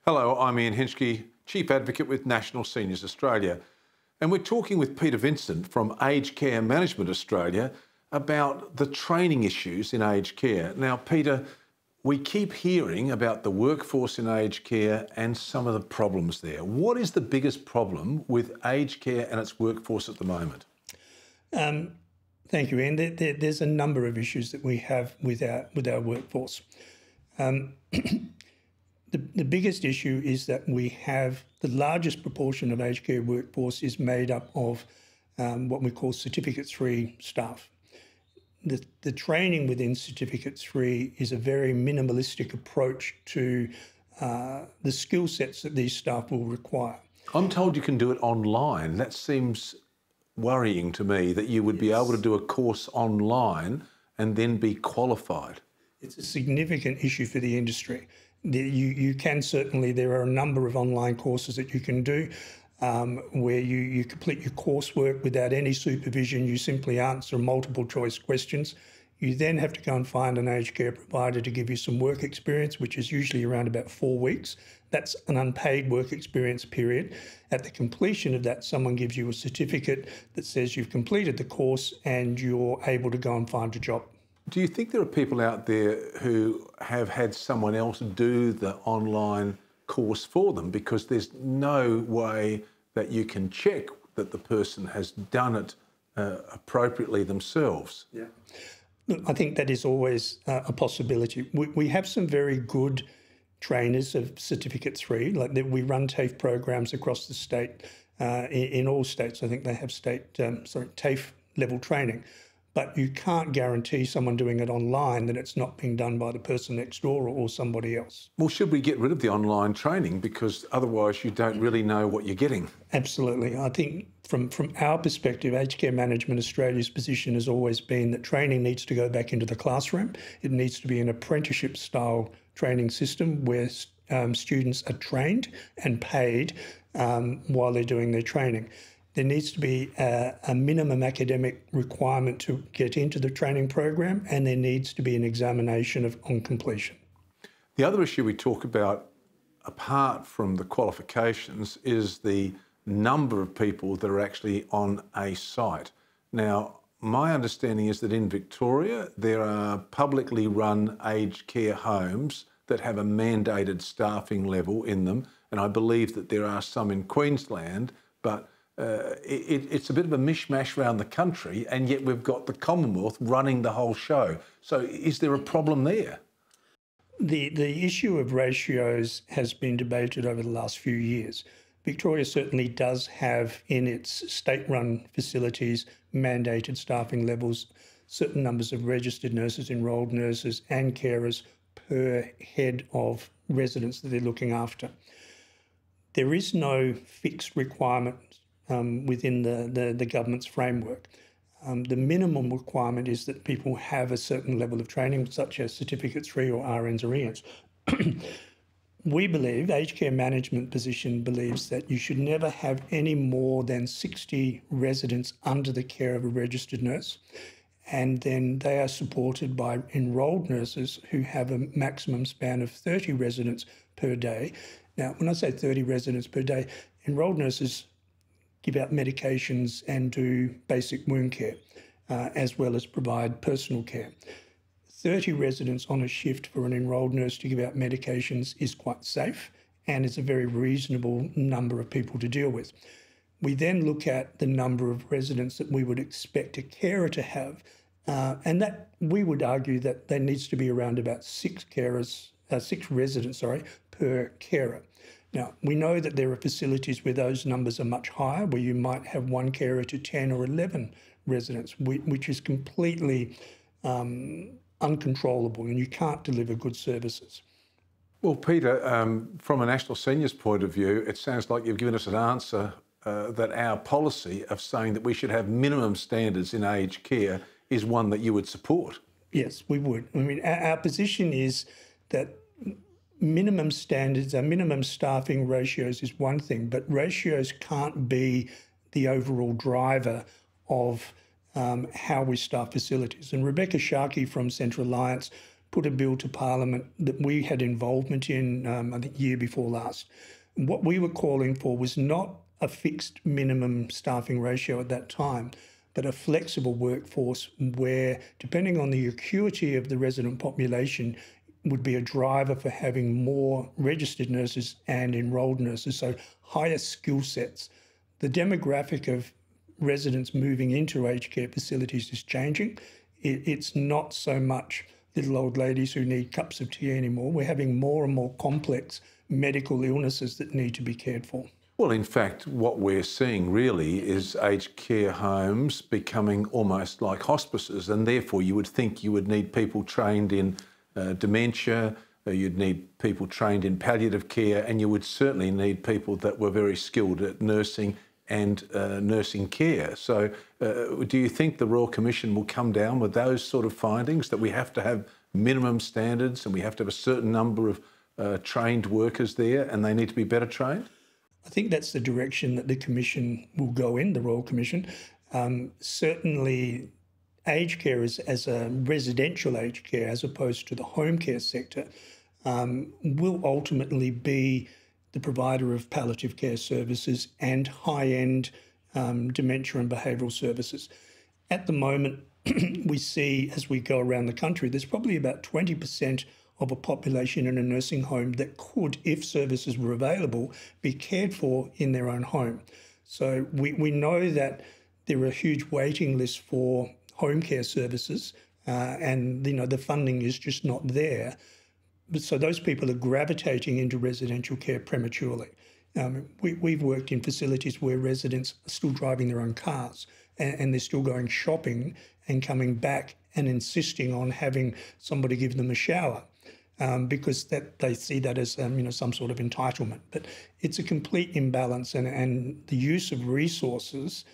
Hello, I'm Ian Henschke, Chief Advocate with National Seniors Australia. And we're talking with Peter Vincent from Aged Care Management Australia about the training issues in aged care. Now, Peter, we keep hearing about the workforce in aged care and some of the problems there. What is the biggest problem with aged care and its workforce at the moment? Thank you, Ian. There's a number of issues that we have with our workforce. The biggest issue is that we have the largest proportion of aged care workforce is made up of what we call Certificate 3 staff. The training within Certificate 3 is a very minimalistic approach to the skill sets that these staff will require. I'm told you can do it online. That seems worrying to me, that you would be able to do a course online and then be qualified. It's a significant issue for the industry. You can certainly, there are a number of online courses that you can do where you complete your coursework without any supervision. You simply answer multiple choice questions. You then have to go and find an aged care provider to give you some work experience, which is usually around about 4 weeks. That's an unpaid work experience period. At the completion of that, someone gives you a certificate that says you've completed the course and you're able to go and find a job. Do you think there are people out there who have had someone else do the online course for them because there's no way that you can check that the person has done it appropriately themselves? Yeah. Look, I think that is always a possibility. We have some very good trainers of Certificate 3, like we run TAFE programs across the state, in all states. I think they have TAFE level training. But you can't guarantee someone doing it online that it's not being done by the person next door or somebody else. Well, should we get rid of the online training, because otherwise you don't really know what you're getting? Absolutely. I think from our perspective, Aged Care Management Australia's position has always been that training needs to go back into the classroom. It needs to be an apprenticeship-style training system where students are trained and paid while they're doing their training. There needs to be a minimum academic requirement to get into the training program, and there needs to be an examination on completion. The other issue we talk about, apart from the qualifications, is the number of people that are actually on a site. Now, my understanding is that in Victoria, there are publicly run aged care homes that have a mandated staffing level in them, and I believe that there are some in Queensland, but it's a bit of a mishmash around the country, and yet we've got the Commonwealth running the whole show. So is there a problem there? The issue of ratios has been debated over the last few years. Victoria certainly does have in its state-run facilities mandated staffing levels, certain numbers of registered nurses, enrolled nurses and carers per head of residents that they're looking after. There is no fixed requirement within the government's framework. The minimum requirement is that people have a certain level of training, such as Certificate 3 or RNs or ENs. We believe, Aged Care Management position believes that you should never have any more than 60 residents under the care of a registered nurse, and then they are supported by enrolled nurses who have a maximum span of 30 residents per day. Now, when I say 30 residents per day, enrolled nurses give out medications and do basic wound care, as well as provide personal care. 30 residents on a shift for an enrolled nurse to give out medications is quite safe and is a very reasonable number of people to deal with. We then look at the number of residents that we would expect a carer to have, and that we would argue that there needs to be around about 6 residents per carer. Now, we know that there are facilities where those numbers are much higher, where you might have 1 carer to 10 or 11 residents, which is completely uncontrollable, and you can't deliver good services. Well, Peter, from a National Seniors point of view, it sounds like you've given us an answer that our policy of saying that we should have minimum standards in aged care is one that you would support. Yes, we would. I mean, our position is that minimum standards, our minimum staffing ratios is one thing, but ratios can't be the overall driver of how we staff facilities. And Rebecca Sharkey from Central Alliance put a bill to Parliament that we had involvement in, I think, year before last. And what we were calling for was not a fixed minimum staffing ratio at that time, but a flexible workforce where, depending on the acuity of the resident population, would be a driver for having more registered nurses and enrolled nurses, so higher skill sets. The demographic of residents moving into aged care facilities is changing. It's not so much little old ladies who need cups of tea anymore. We're having more and more complex medical illnesses that need to be cared for. Well, in fact, what we're seeing really is aged care homes becoming almost like hospices, and therefore you would think you would need people trained in dementia, you'd need people trained in palliative care, and you would certainly need people that were very skilled at nursing and nursing care. So do you think the Royal Commission will come down with those sort of findings, that we have to have minimum standards and we have to have a certain number of trained workers there and they need to be better trained? I think that's the direction that the Commission will go in, the Royal Commission. Certainly, aged care as a residential aged care, as opposed to the home care sector, will ultimately be the provider of palliative care services and high-end dementia and behavioural services. At the moment, we see, as we go around the country, there's probably about 20% of a population in a nursing home that could, if services were available, be cared for in their own home. So we know that there are huge waiting lists for home care services, and the funding is just not there. So those people are gravitating into residential care prematurely. We've worked in facilities where residents are still driving their own cars and they're still going shopping and coming back and insisting on having somebody give them a shower. Because they see that as some sort of entitlement. But it's a complete imbalance, and the use of resources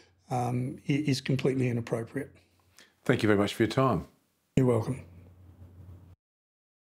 is completely inappropriate. Thank you very much for your time. You're welcome.